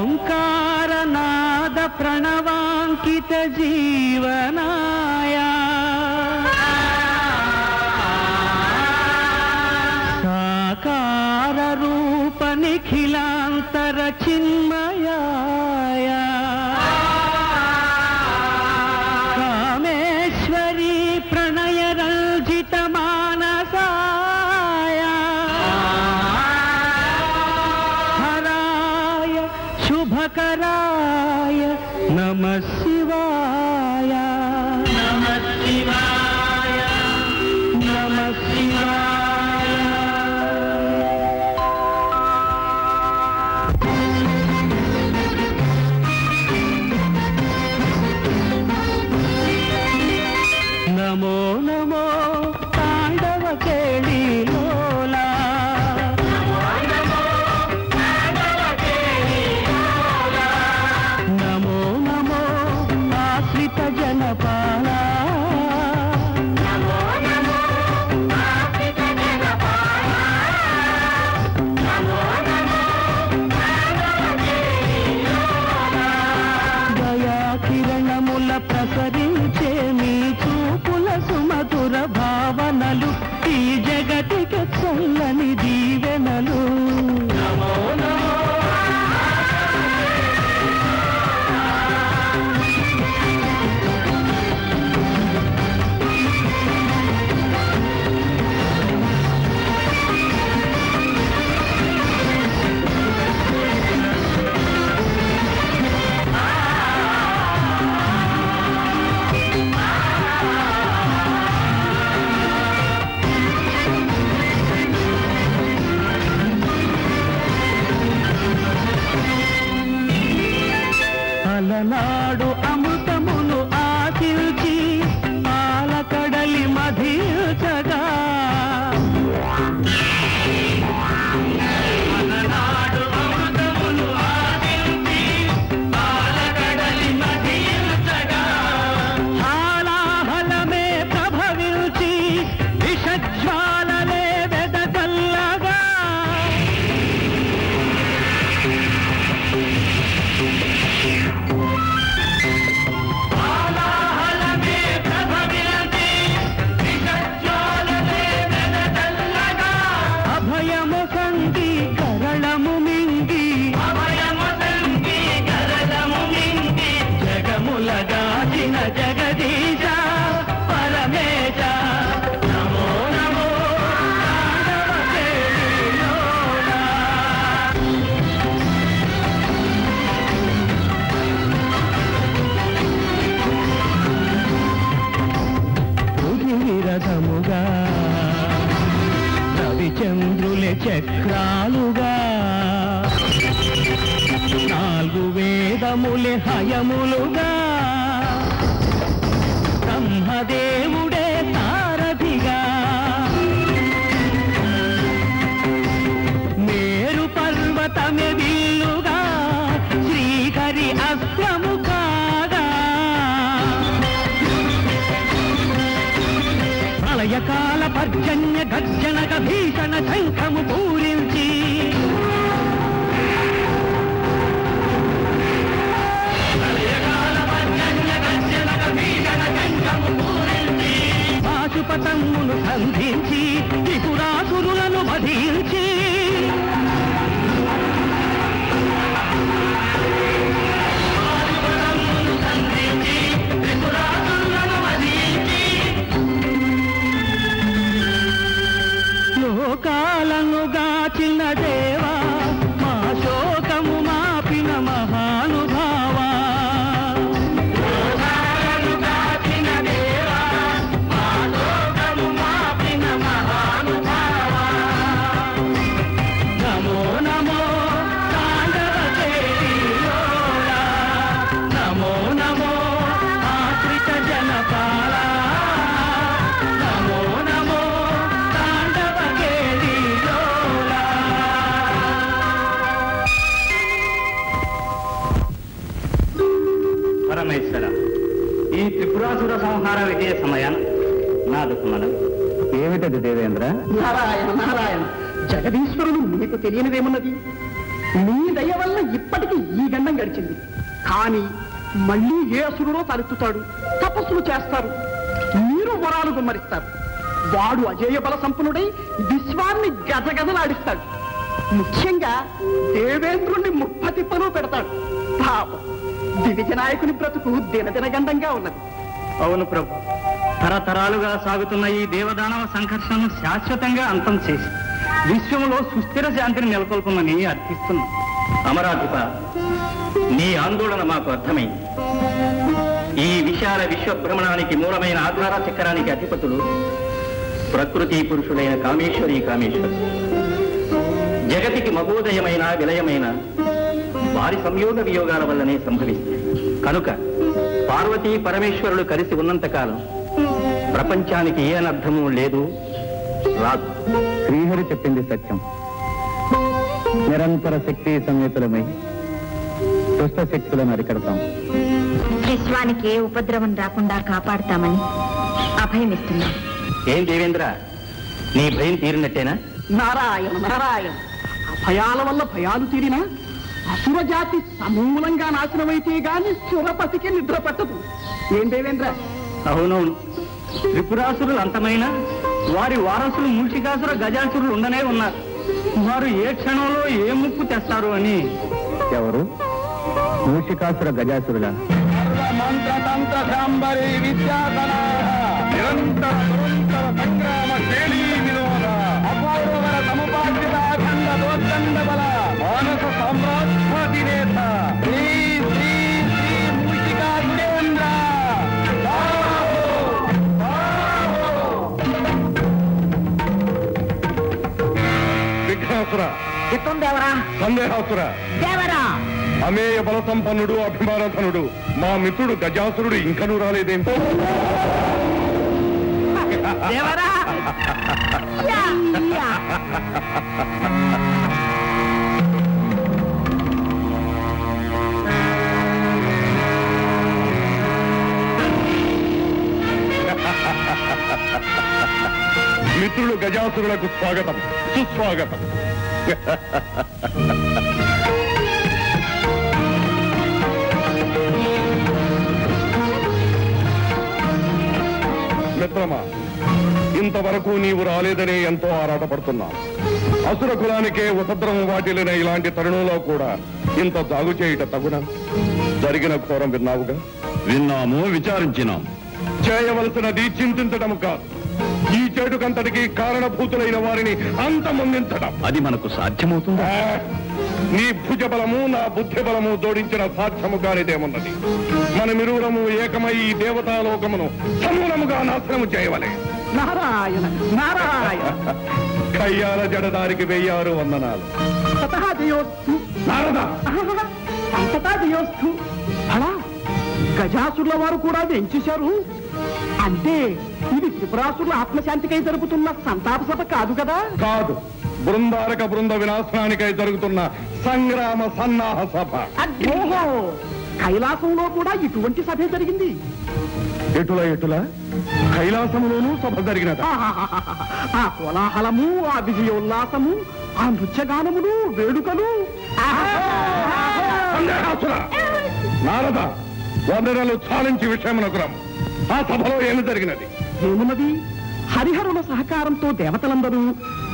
ఓంకారనాద ప్రణవాంకిత జీవనాయ సాకార రూప నిఖిలాంతర చిన్మయాయ కామేశ్వరీ ప్రణయ రంజిత మానసాయ హరాయ శుభకరాయ నమః శివాయ నమః శివాయ నమః శివాయ. నమో నమో తాండవ కేళీలోలా నమో నమో ఆశ్రిత జనపాల దయా కిరణముల ప్రసరించే మీ చూపుల సుమధుర భావనలు ఈ జగతికి చల్లని దీవెనలు. నమో నమో అలనాడు అమృతమును ఆశించి పాలకడలి మధించగా అలనాడు అమృతమును ఆశించి పాలకడలి మధించగా హాలాహలమే ప్రభవించి విషజ్వాలలే వెదజల్లగా అభయము సంగి కరళము మింగి జగములగాచిన జగదీశ పరమేశ నమో నమో తాండవ కేళీలోలా. రథముగా రవిచంద్రుల చక్రాలుగా నాలుగు వేదములే హయములుగా బ్రహ్మదేవుడే సారథిగా మేరు పర్వతమే విల్లుగా శ్రీహరి అస్త్రము కాగా ప్రళయకాల పర్జన్య గర్జనక భీషణ శంఖము పూరించి పాశుపతమును సంధించి త్రిపురాసురులను వధించి లోకాలను గాచిన దేవా మా శోకము మాపిన మహానుభావా నమో నమో తాండవ కేళీలోలా నమో నమో ఆశ్రిత జనపాల నమో నమో తాండవ కేళీలోలా. పరమేశ్వర, ఈ త్రిపురాసుర సంహార విజయ సమయాన నాదుకు మనం ఏమిటది దేవేంద్ర? నారాయణ నారాయణ, జగదీశ్వరుడు మీకు తెలియనిదేమున్నది? మీ దయ వల్ల ఇప్పటి కానీ మళ్ళీ ఏ అసురుడో తలెత్తుతాడు, తపస్సులు చేస్తారు, మీరు వరాలు గుమ్మరిస్తారు. వాడు అజేయ బల సంపన్నుడై విశ్వాన్ని గజగజలాడిస్తాడు. ముఖ్యంగా దేవేంద్రుణ్ణి ముప్పతిప్పలు పెడతాడు. పాపం దివిజ నాయకుని బ్రతుకు దినదినగండంగా ఉన్నది. అవును ప్రభు, తరతరాలుగా సాగుతున్న ఈ దేవదానవ సంఘర్షణను శాశ్వతంగా అంతం చేసి విశ్వంలో సుస్థిర శాంతిని నెలకొల్పమని అర్థిస్తున్నాం. అమరాధిప, నీ ఆందోళన మాకు అర్థమైంది. ఈ విశాల విశ్వభ్రమణానికి మూలమైన ఆధార చక్రానికి అధిపతులు ప్రకృతి పురుషులైన కామేశ్వరి కామేశ్వరు. జగతికి మహోదయమైన విలయమైన వారి సంయోగ వియోగాల వల్లనే సంభవిస్తాయి. కనుక పార్వతీ పరమేశ్వరులు కలిసి ఉన్నంతకాలం ప్రపంచానికి ఏ అనర్థము లేదు, రాదు. శ్రీహరి చెప్పింది సత్యం. నిరంతర శక్తి సంయుతులమై దుష్ట శక్తులను అరికడతాం. విశ్వానికి ఏ ఉపద్రవం రాకుండా కాపాడుతామని అభయమిస్తున్నాం. ఏం దేవేంద్ర, నీ భయం తీరినట్టేనా? నారాయణ నారాయణ, భయాల వల్ల భయాలు తీరినా అసుర జాతి సమూలంగా నాశనమైతే గాని సురపతికి నిద్ర పట్టదు. ఏం దేవేంద్ర? అవునవును, త్రిపురాసురులు అంతమైనా వారి వారసులు మూషికాసుర గజాసురులు ఉండనే ఉన్నారు. వారు ఏ క్షణంలో ఏ ముప్పు తెస్తారు అని. ఎవరు? మూషికాసుర గజాసురుల మంత్రతంత్ర శాంబరి నిరంతర సంగ్రామ శైలీ వినోద అపూర్వర సముపార్జిత అఖండ దోర్దండ బల మానస సామ్రాజ్యాధినేత శ్రీ శ్రీ శ్రీ మూషికాసురేంద్ర. విఘ్నాసుర, దేవరా, సందేహాసుర, దేవరా, అమేయ బల సంపన్నుడు అభిమానధనుడు మా మిత్రుడు గజాసురుడు ఇంకనూ రాలేదేంటో. దేవరా. మిత్రుడు గజాసురులకు స్వాగతం, సుస్వాగతం. మిత్రమా, ఇంతవరకు నీవు రాలేదనే ఎంతో ఆరాటపడుతున్నా. అసుర కులానికే ఉపద్రవం వాటిల్లిన ఇలాంటి తరుణంలో కూడా ఇంత జాగు చేయుట తగున? జరిగిన ఘోరం విన్నావుగా. విన్నాము, విచారించినాం. చేయవలసినది చింతించడం కాదు, ఈ చెడుకంతటికి కారణభూతులైన వారిని అంతమొందించడం. అది మనకు సాధ్యమవుతుందా? నీ భుజబలము నా బుద్ధి బలము జోడించిన సాధ్యము కానిదేమున్నది. మనమిరువురము ఏకమై ఈ దేవతాలోకమును సమూలముగా నాశనము చేయవలే. నారాయణ నారాయణ. కయ్యాల జడదారికి 1006 వందనాలు. తతః జయోస్తు. నారద, అంతటా జయోస్తు. అలా గజాసురుల వారు కూడా వెంచేశారు అంటే ఇది త్రిపురాసురుల ఆత్మశాంతికై జరుగుతున్న సంతాప సభ కాదు కదా? కాదు, బృందారక బృంద వినాశనానికై జరుగుతున్న సంగ్రామ సన్నాహ సభ. ఓహో, కైలాసంలో కూడా ఇటువంటి సభే జరిగింది. ఎటుల కైలాసములోనూ సభ జరిగినది. ఆ కోలాహలము, ఆ విజయోల్లాసము, ఆ నృత్యగానములు, వేడుకలు. నారద, వందనలు చాలించి విషయమునకు రమ్ము. ఆ సభలో ఏమి జరిగినది? ఏమున్నది? హరిహరుల సహకారంతో దేవతలందరూ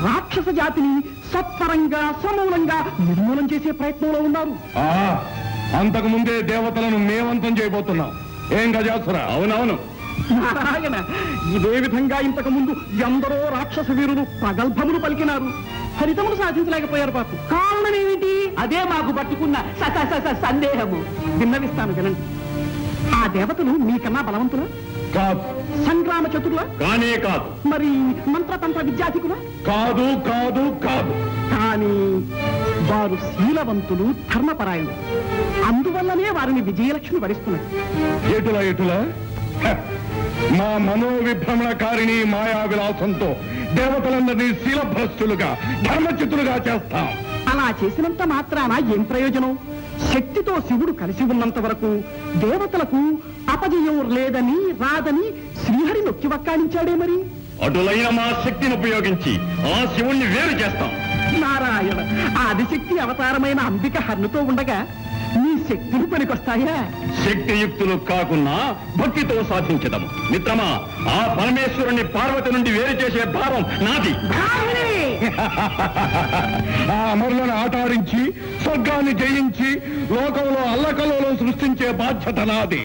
రాక్షస జాతిని సత్వరంగా సమూలంగా నిర్మూలన చేసే ప్రయత్నంలో ఉన్నారు. అంతకు ముందే దేవతలను మేమంతం చేయబోతున్నాం. ఏం గజాసుర? అవునవును. నారాయణ, ఇదే విధంగా ఇంతకు ముందు ఎందరో రాక్షస వీరులు ప్రగల్భములు పలికినారు, ఫలితములు సాధించలేకపోయారు. పాపం కారణం ఏమిటి? అదే మాకు పట్టుకున్న సందేహము. విన్నవిస్తాను వినండి. ఆ దేవతలు మీకన్నా బలవంతులా? కాదు. సంగ్రామ చతుర్లా? కానే కాదు. మరి మంత్రతంత్ర విద్యాధికులా? కాదు కాదు కాదు. కానీ వారు శీలవంతులు, ధర్మపరాయణులు. అందువల్లనే వారిని విజయలక్ష్మి వరిస్తున్నారు. ఎటుల మా మనోవిభ్రమణకారిణి మాయా విలాసంతో దేవతలందరినీ శీలభ్రష్టులుగా, ధర్మచితులుగా చేస్తాం. అలా చేసినంత మాత్రాన ఏం ప్రయోజనం? శక్తితో శివుడు కలిసి ఉన్నంత వరకు దేవతలకు అపజయం లేదని, రాదని శ్రీహరి నొక్కి వక్కాణించాడే. మరి అటులైన మా శక్తిని ఉపయోగించి ఆ శివుణ్ణి వేరు చేస్తాం. నారాయణ, ఆదిశక్తి అవతారమైన అంబిక హర్నుతో ఉండగా నీ శక్తులు పనికొస్తాయా? శక్తియుక్తులు కాకున్నా భక్తితో సాధించదము. మిత్రమా, ఆ పరమేశ్వరుణ్ణి పార్వతి నుండి వేరు చేసే భారం నాది. ఆ అమరులను ఆటాడించి స్వర్గాన్ని జయించి లోకంలో అల్లకల్లోలం సృష్టించే బాధ్యత నాది.